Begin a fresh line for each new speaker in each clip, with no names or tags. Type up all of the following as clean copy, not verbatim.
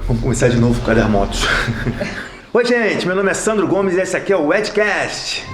Vamos começar de novo com a das motos. Oi, gente, meu nome é Sandro Gomes e esse aqui é o Edcast.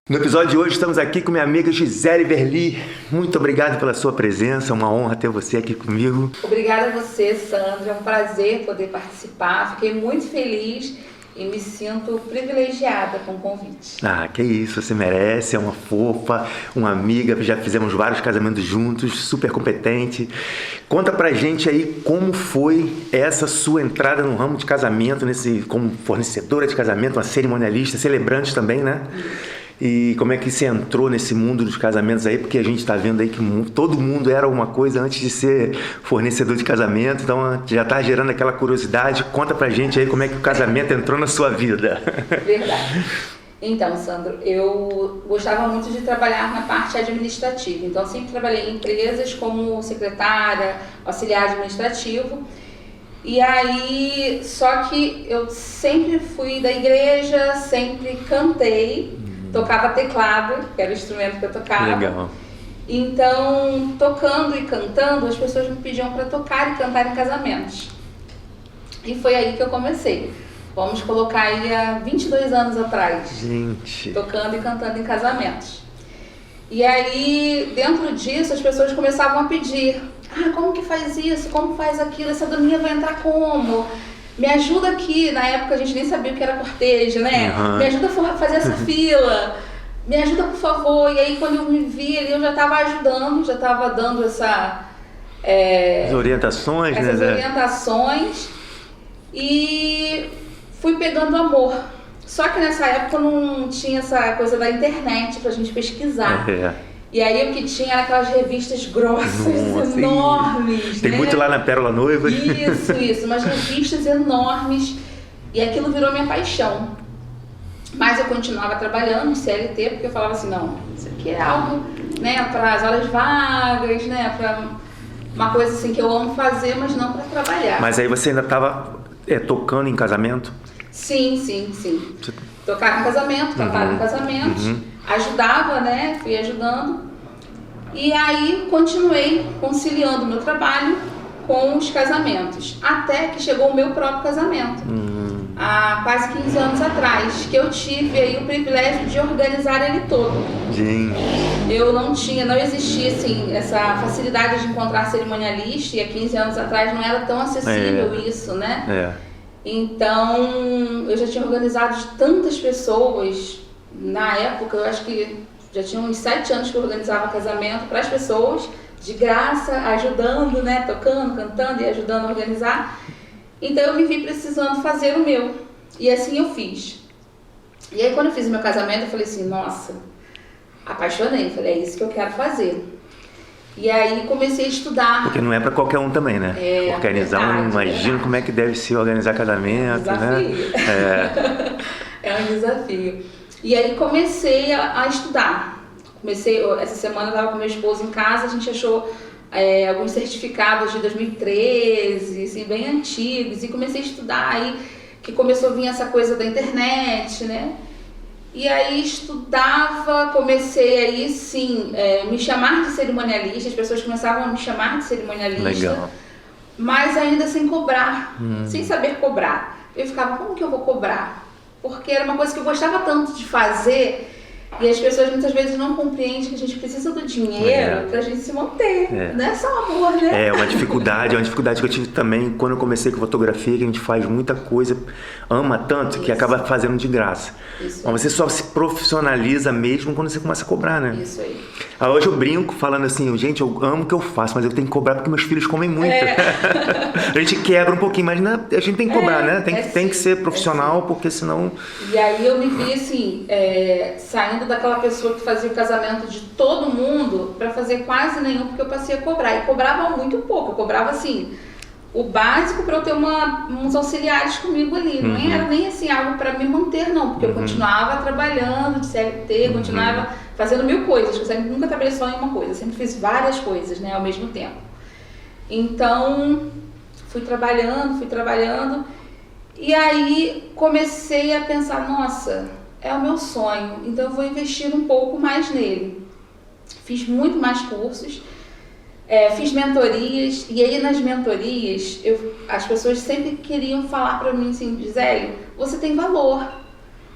No episódio de hoje estamos aqui com minha amiga Gisele Verli. Muito obrigado pela sua presença, é uma honra ter você aqui comigo.
Obrigada a você, Sandro, é um prazer poder participar. Fiquei muito feliz e me sinto privilegiada com o convite.
Ah, que isso, você merece, é uma fofa, uma amiga, já fizemos vários casamentos juntos, super competente. Conta pra gente aí como foi essa sua entrada no ramo de casamento, como fornecedora de casamento, uma cerimonialista, celebrante também, né? E como é que você entrou nesse mundo dos casamentos aí? Porque a gente está vendo aí que todo mundo era uma coisa antes de ser fornecedor de casamento, então já está gerando aquela curiosidade. Conta pra gente aí como é que o casamento entrou na sua vida.
Verdade. Então, Sandro, eu gostava muito de trabalhar na parte administrativa. Então, sempre trabalhei em empresas como secretária, auxiliar administrativo. E aí, só que eu sempre fui da igreja, sempre cantei. Tocava teclado, que era o instrumento que eu tocava.
Legal.
Então, tocando e cantando, as pessoas me pediam para tocar e cantar em casamentos. E foi aí que eu comecei. Vamos colocar aí há 22 anos atrás.
Gente.
Tocando e cantando em casamentos. E aí, dentro disso, as pessoas começavam a pedir. Ah, como que faz isso? Como faz aquilo? Essa daminha vai entrar como? Me ajuda aqui, na época a gente nem sabia o que era cortejo, né?
Uhum.
Me ajuda a fazer essa fila, me ajuda por favor. E aí quando eu me vi ali, eu já estava ajudando, já estava dando
as orientações,
essas
né?
orientações e fui pegando amor. Só que nessa época não tinha essa coisa da internet pra gente pesquisar. E aí o que tinha era aquelas revistas grossas, enormes.
Tem, né? Muito lá na Pérola Noiva.
Isso, umas revistas enormes. E aquilo virou minha paixão. Mas eu continuava trabalhando no CLT, porque eu falava assim, não, isso aqui é algo, né, para as horas vagas, né, para uma coisa assim que eu amo fazer, mas não para trabalhar.
Mas aí você ainda estava tocando em casamento?
Sim. Tocava em casamento, cantava em casamentos, ajudava, né, fui ajudando. E aí continuei conciliando o meu trabalho com os casamentos, até que chegou o meu próprio casamento, há quase 15 anos atrás, que eu tive aí o privilégio de organizar ele todo.
Gente.
Eu não existia assim, essa facilidade de encontrar cerimonialista, e há 15 anos atrás não era tão acessível isso, né? Então, eu já tinha organizado de tantas pessoas. Na época, eu acho que já tinha uns 7 anos que eu organizava casamento para as pessoas, de graça, ajudando, né, tocando, cantando e ajudando a organizar. Então, eu me vi precisando fazer o meu. E assim eu fiz. E aí, quando eu fiz o meu casamento, eu falei assim, nossa, apaixonei. Falei, é isso que eu quero fazer. E aí comecei a estudar.
Porque não é para qualquer um também, né? Organizar, imagino como é que deve se organizar casamento,
desafio.
Né?
É um desafio. E aí comecei a estudar. Essa semana eu estava com meu esposo em casa, a gente achou alguns certificados de 2013, assim, bem antigos, e comecei a estudar aí, que começou a vir essa coisa da internet, né? E aí estudava, comecei aí sim, me chamar de cerimonialista, as pessoas começavam a me chamar de cerimonialista.
Legal.
Mas ainda sem cobrar, sem saber cobrar. Eu ficava, como que eu vou cobrar? Porque era uma coisa que eu gostava tanto de fazer, e as pessoas muitas vezes não compreendem que a gente precisa do dinheiro pra gente se manter. Não é só amor, né?
É uma dificuldade que eu tive também quando eu comecei com fotografia, que a gente faz muita coisa, ama tanto, que acaba fazendo de graça. Mas você só se profissionaliza mesmo quando você começa a cobrar, né?
Isso aí.
Hoje eu brinco falando assim, gente, eu amo o que eu faço, mas eu tenho que cobrar porque meus filhos comem muito. A gente quebra um pouquinho, mas a gente tem que cobrar, né? Tem que ser profissional, porque senão...
E aí eu me vi assim, saindo daquela pessoa que fazia o casamento de todo mundo para fazer quase nenhum, porque eu passei a cobrar. E cobrava muito pouco, eu cobrava assim, o básico para eu ter uns auxiliares comigo ali. Não era nem assim algo para me manter, não, porque eu continuava trabalhando de CLT, continuava fazendo 1000 coisas. Eu sempre, nunca trabalhei só em uma coisa, sempre fiz várias coisas, né, ao mesmo tempo. Então, fui trabalhando, e aí comecei a pensar, nossa, é o meu sonho, então eu vou investir um pouco mais nele. Fiz muito mais cursos. Fiz mentorias, e aí nas mentorias, as pessoas sempre queriam falar para mim assim, Gisele, você tem valor.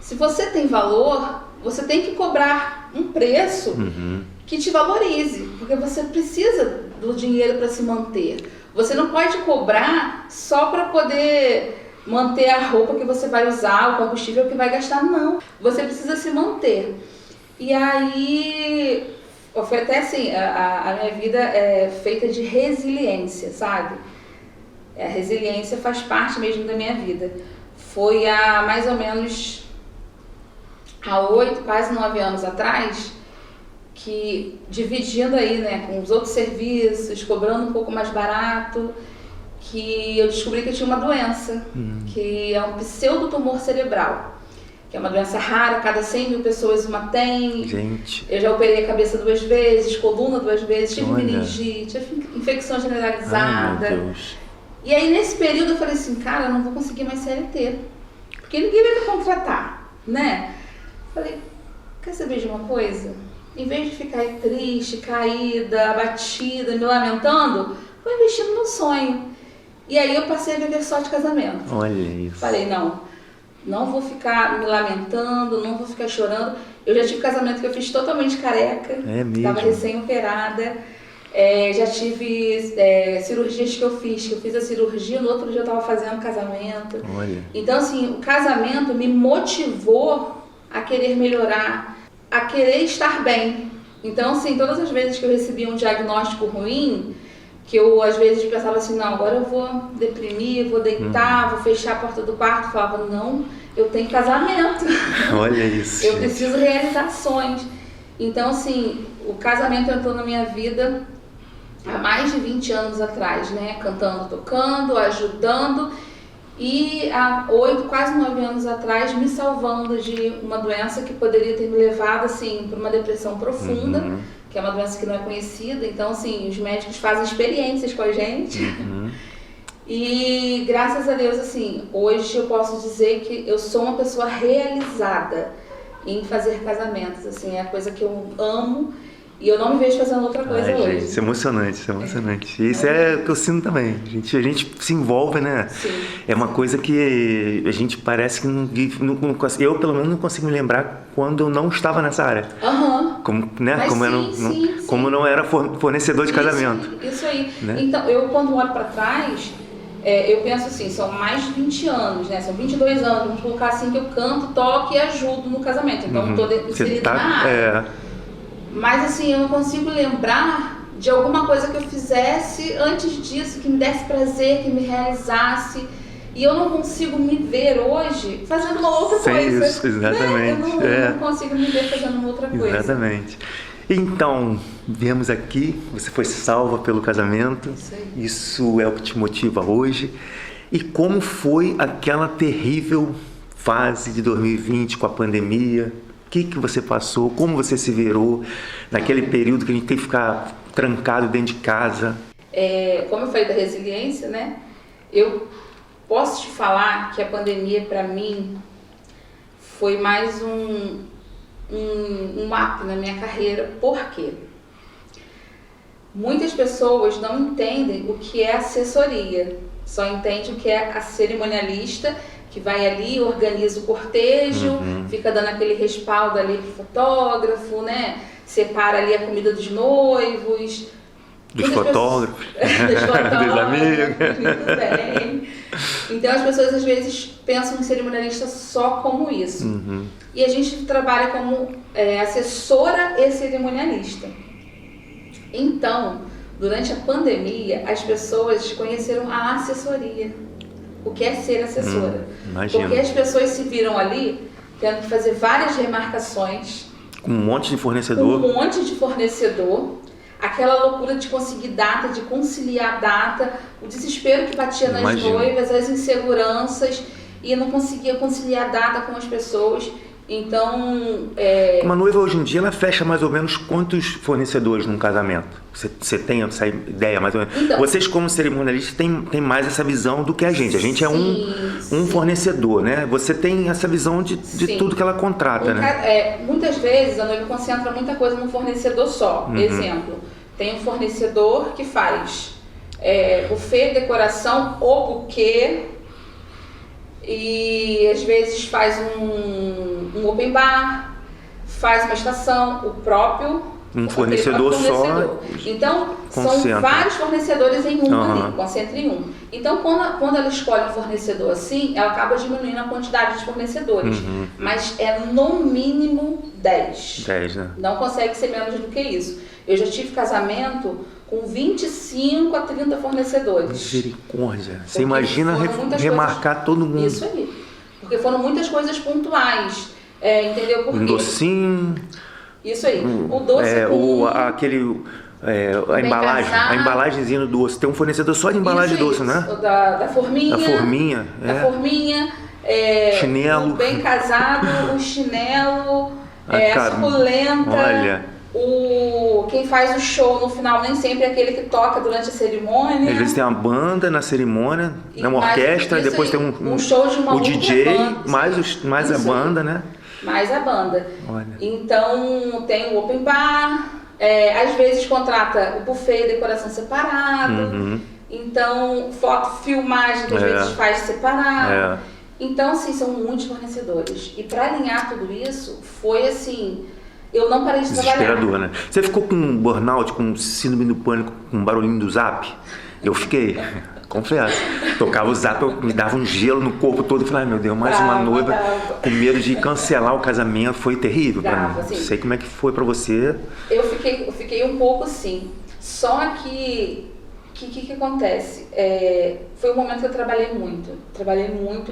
Se você tem valor, você tem que cobrar um preço que te valorize, porque você precisa do dinheiro para se manter. Você não pode cobrar só para poder manter a roupa que você vai usar, o combustível que vai gastar, não. Você precisa se manter. E aí, foi até assim, a minha vida é feita de resiliência, sabe? A resiliência faz parte mesmo da minha vida. Foi há mais ou menos, há 8, quase 9 anos atrás, que dividindo aí, né, com os outros serviços, cobrando um pouco mais barato, que eu descobri que eu tinha uma doença, que é um pseudotumor cerebral, que é uma doença rara, cada 100 mil pessoas uma tem.
Gente.
Eu já operei a cabeça 2 vezes, coluna 2 vezes, tive meningite, tive infecção generalizada.
Ai, meu Deus.
E aí nesse período eu falei assim, cara, eu não vou conseguir mais CLT, porque ninguém vai me contratar, né? Falei, quer saber de uma coisa? Em vez de ficar triste, caída, abatida, me lamentando, vou investir no meu sonho. E aí eu passei a viver só de casamento.
Olha isso.
Falei, não vou ficar me lamentando, não vou ficar chorando. Eu já tive casamento que eu fiz totalmente careca.
É mesmo?
Estava recém-operada. Já tive cirurgias que eu fiz a cirurgia, no outro dia eu estava fazendo casamento.
Olha.
Então, assim, o casamento me motivou a querer melhorar, a querer estar bem. Então, assim, todas as vezes que eu recebia um diagnóstico ruim, que eu às vezes pensava assim, não, agora eu vou deprimir, vou deitar, vou fechar a porta do quarto, falava, não, eu tenho casamento.
Olha isso.
Eu preciso realizar sonhos. Então, assim, o casamento entrou na minha vida há mais de 20 anos atrás, né? Cantando, tocando, ajudando. E há 8, quase 9 anos atrás, me salvando de uma doença que poderia ter me levado, assim, para uma depressão profunda, que é uma doença que não é conhecida. Então, assim, os médicos fazem experiências com a gente. E, graças a Deus, assim, hoje eu posso dizer que eu sou uma pessoa realizada em fazer casamentos. Assim, é a coisa que eu amo. E eu não me vejo fazendo outra coisa hoje.
Gente, isso é emocionante, isso é emocionante. E isso é o que eu sinto também. A gente se envolve, né?
Sim.
É uma coisa que a gente parece que não eu, pelo menos, não consigo me lembrar quando eu não estava nessa área. Como, né?
Mas
como não era fornecedor de casamento.
Isso aí.
Né?
Então, eu quando olho para trás, eu penso assim, são mais de 20 anos, né? São 22 anos, vamos colocar assim, que eu canto, toco e ajudo no casamento. Então, eu estou inserida na área. Mas assim, eu não consigo lembrar de alguma coisa que eu fizesse antes disso, que me desse prazer, que me realizasse. E eu não consigo me ver hoje fazendo uma outra coisa.
Isso, exatamente.
Né? Eu não consigo me ver fazendo uma outra coisa.
Exatamente. Então, viemos aqui, você foi salva pelo casamento. Isso é o que te motiva hoje. E como foi aquela terrível fase de 2020 com a pandemia? O que você passou? Como você se virou naquele período que a gente tem que ficar trancado dentro de casa?
Como eu falei da resiliência, né? Eu posso te falar que a pandemia, para mim, foi mais um up na minha carreira. Por quê? Muitas pessoas não entendem o que é assessoria. Só entendem o que é a cerimonialista, que vai ali, organiza o cortejo, fica dando aquele respaldo ali pro fotógrafo, né? Separa ali a comida dos noivos.
Dos fotógrafos. Dos amigos.
Muito bem. Então as pessoas às vezes pensam em cerimonialista só como isso. E a gente trabalha como assessora e cerimonialista. Então, durante a pandemia, as pessoas conheceram a assessoria. O que é ser assessora? Porque as pessoas se viram ali tendo que fazer várias remarcações.
Com um monte de fornecedor. Aquela loucura de conseguir data, de conciliar data, o desespero que batia nas noivas, as inseguranças, e não conseguia conciliar data com as pessoas. Então... Uma noiva hoje em dia, ela fecha mais ou menos quantos fornecedores num casamento? Você tem essa ideia mais ou menos? Então, vocês, como cerimonialistas, têm mais essa visão do que a gente. A gente é um fornecedor, né? Você tem essa visão de tudo que ela contrata, né?
Muitas vezes a noiva concentra muita coisa num fornecedor só. Exemplo, tem um fornecedor que faz buffet, decoração ou buquê, e às vezes faz um open bar, faz uma estação, o próprio
fornecedor só.
Então são vários fornecedores em um ali, concentra em um. Então quando ela escolhe um fornecedor assim, ela acaba diminuindo a quantidade de fornecedores, mas é no mínimo 10.
10, né?
Não consegue ser menos do que isso. Eu já tive casamento com 25 a 30 fornecedores.
Misericórdia. Você imagina remarcar todo mundo.
Isso aí. Porque foram muitas coisas pontuais. Entendeu? Por quê?
Um docinho.
Isso aí. O doce
a embalagenzinha do doce. Tem um fornecedor só de embalagem de doce, né?
Da forminha.
Da forminha.
Da forminha.
Chinelo.
O bem casado, o chinelo, a suculenta.
Olha.
Quem faz o show no final nem sempre é aquele que toca durante a cerimônia.
Às vezes tem uma banda na cerimônia, uma orquestra, depois tem um
show de uma
o DJ,
banda,
mais a banda, né?
Mais a banda.
Olha.
Então tem o open bar, às vezes contrata o buffet, decoração separado. Então foto, filmagem que às vezes faz separado. Então assim, são muitos fornecedores. E para alinhar tudo isso, foi assim, eu não parei de trabalhar.
Desesperador, né? Você ficou com burnout, com síndrome do pânico, com barulhinho do zap? Eu fiquei, confesso. Tocava o zap, me dava um gelo no corpo todo. Eu falei, ai meu Deus, mais uma noiva com medo de cancelar o casamento. Foi terrível para mim. Assim, sei como é que foi para você.
Eu fiquei um pouco assim. Só que que acontece? Foi um momento que eu trabalhei muito.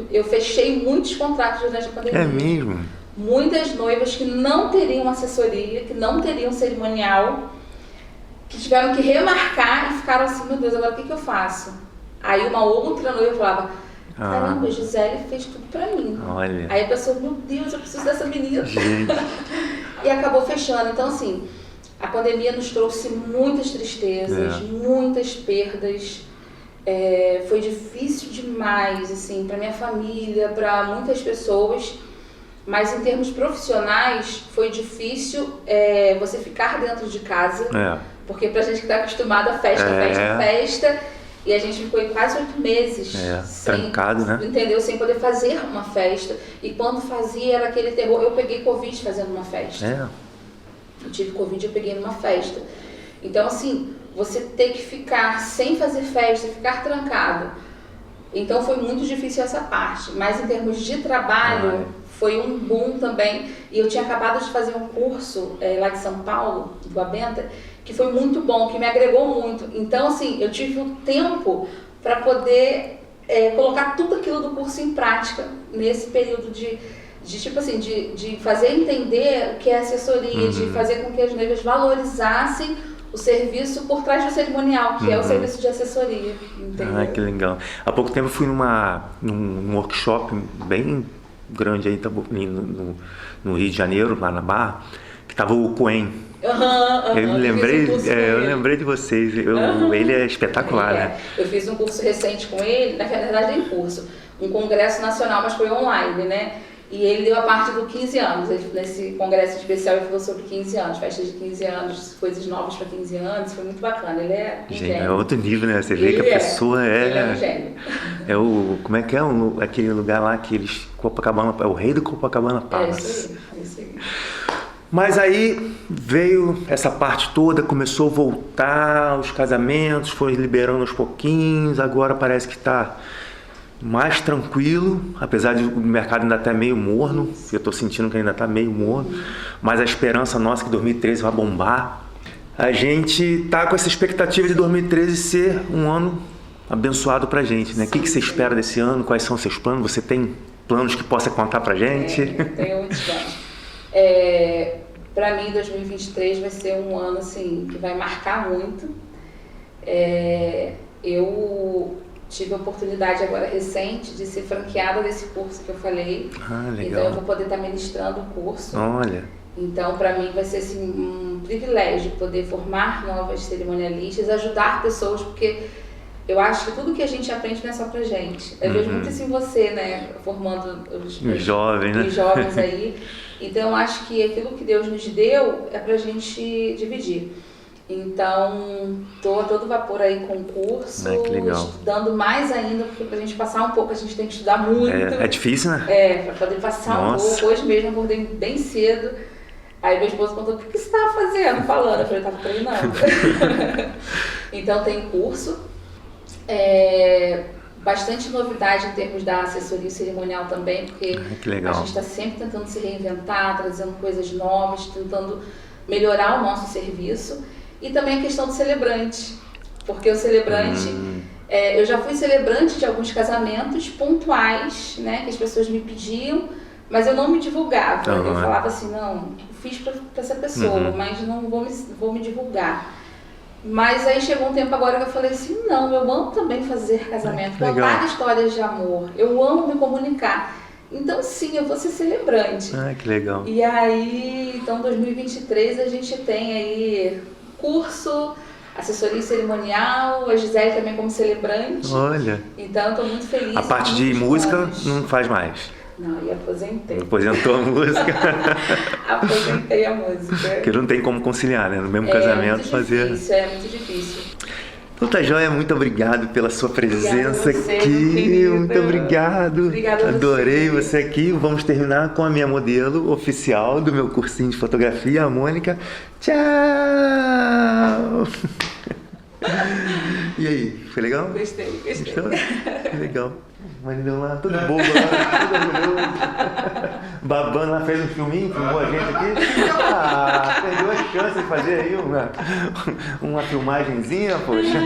Eu fechei muitos contratos durante a pandemia.
É mesmo?
Muitas noivas que não teriam assessoria, que não teriam cerimonial, que tiveram que remarcar e ficaram assim, meu Deus, agora o que eu faço? Aí uma outra noiva falava, caramba, Gisele fez tudo pra mim.
Olha.
Aí a pessoa, meu Deus, eu preciso dessa menina. E acabou fechando. Então assim, a pandemia nos trouxe muitas tristezas, muitas perdas. Foi difícil demais, assim, pra minha família, pra muitas pessoas. Mas em termos profissionais, foi difícil você ficar dentro de casa. Porque pra gente que tá acostumada a festa, e a gente ficou quase 8 meses
trancado, né?
Entendeu? Sem poder fazer uma festa. E quando fazia, era aquele terror. Eu peguei Covid fazendo uma festa. Eu tive Covid, eu peguei numa festa. Então, assim, você ter que ficar sem fazer festa, ficar trancado. Então, foi muito difícil essa parte. Mas em termos de trabalho, foi um boom também. E eu tinha acabado de fazer um curso lá de São Paulo, do Abenta, que foi muito bom, que me agregou muito. Então, assim, eu tive um tempo para poder colocar tudo aquilo do curso em prática nesse período de tipo assim, de fazer entender o que é assessoria, de fazer com que as noivas valorizassem o serviço por trás do cerimonial, que é o serviço de assessoria. Entendeu?
Ah, que legal. Há pouco tempo eu fui num workshop bem grande aí no Rio de Janeiro, lá na Barra, que estava o Coen. Eu lembrei de vocês. Ele é espetacular, né?
Eu fiz um curso recente com ele, na verdade nem curso, um congresso nacional, mas foi online, né? E ele deu a parte do 15 anos. Nesse congresso especial ele falou sobre 15 anos, festas de 15 anos, coisas novas para 15 anos, foi muito bacana. Ele é um gênio.
É outro nível, né? Você vê que a pessoa
Ele é um gênio.
Como é que é aquele lugar lá que eles... Copacabana, é o rei do Copacabana Palace.
É isso aí.
Mas aí veio essa parte toda, começou a voltar, os casamentos foram liberando aos pouquinhos, agora parece que está mais tranquilo, apesar de o mercado ainda estar meio morno, eu estou sentindo que ainda está meio morno, mas a esperança nossa é que 2013 vai bombar. A gente está com essa expectativa de 2013 ser um ano abençoado pra gente, né? O que você espera desse ano? Quais são os seus planos? Você tem planos que possa contar pra gente?
Tenho muitos planos. Para mim, 2023 vai ser um ano assim que vai marcar muito. Eu tive a oportunidade agora recente de ser franqueada desse curso que eu falei.
Legal.
Então eu vou poder estar ministrando o curso.
Olha.
Então para mim vai ser assim, um privilégio poder formar novas cerimonialistas, ajudar pessoas, porque eu acho que tudo que a gente aprende não é só pra gente. Eu vejo muito isso em você, né? Formando os
jovens, né?
Os jovens aí. Então eu acho que aquilo que Deus nos deu é pra gente dividir. Então, tô a todo vapor aí com o curso,
que legal.
Estudando mais ainda, porque pra gente passar um pouco a gente tem que estudar muito.
É difícil, né?
Pra poder passar um pouco. Hoje mesmo eu acordei bem cedo. Aí meu esposo contou, o que você estava fazendo? Falando, eu falei, eu tava treinando. Então tem curso. Bastante novidade em termos da assessoria cerimonial também, porque a gente está sempre tentando se reinventar, trazendo coisas novas, tentando melhorar o nosso serviço. E também a questão do celebrante, porque o celebrante, eu já fui celebrante de alguns casamentos pontuais, né, que as pessoas me pediam, mas eu não me divulgava. Eu falava assim, não, fiz para essa pessoa, mas não vou me divulgar. Mas aí chegou um tempo agora que eu falei assim, não, eu amo também fazer casamento, contar histórias de amor, eu amo me comunicar. Então sim, eu vou ser celebrante.
Que legal.
E aí, então 2023 a gente tem aí curso, assessoria cerimonial, a Gisele também como celebrante.
Olha.
Então eu tô muito feliz.
A parte de música não faz mais?
Não, e aposentei.
Aposentou a música?
Aposentei a música.
Porque não tem como conciliar, né? No mesmo casamento fazer...
É muito difícil.
Então tá joia, muito obrigado pela sua presença
você,
aqui. Muito obrigado.
Obrigada a
Adorei você aqui. Vamos terminar com a minha modelo oficial do meu cursinho de fotografia, a Mônica. Tchau! E aí, foi legal?
Gostei.
Gostou? Que legal. Marinão lá, tudo bobo lá, tudo orgulhoso. Babando lá, fez um filminho, filmou a gente aqui. Perdeu a chance de fazer aí uma filmagenzinha, poxa.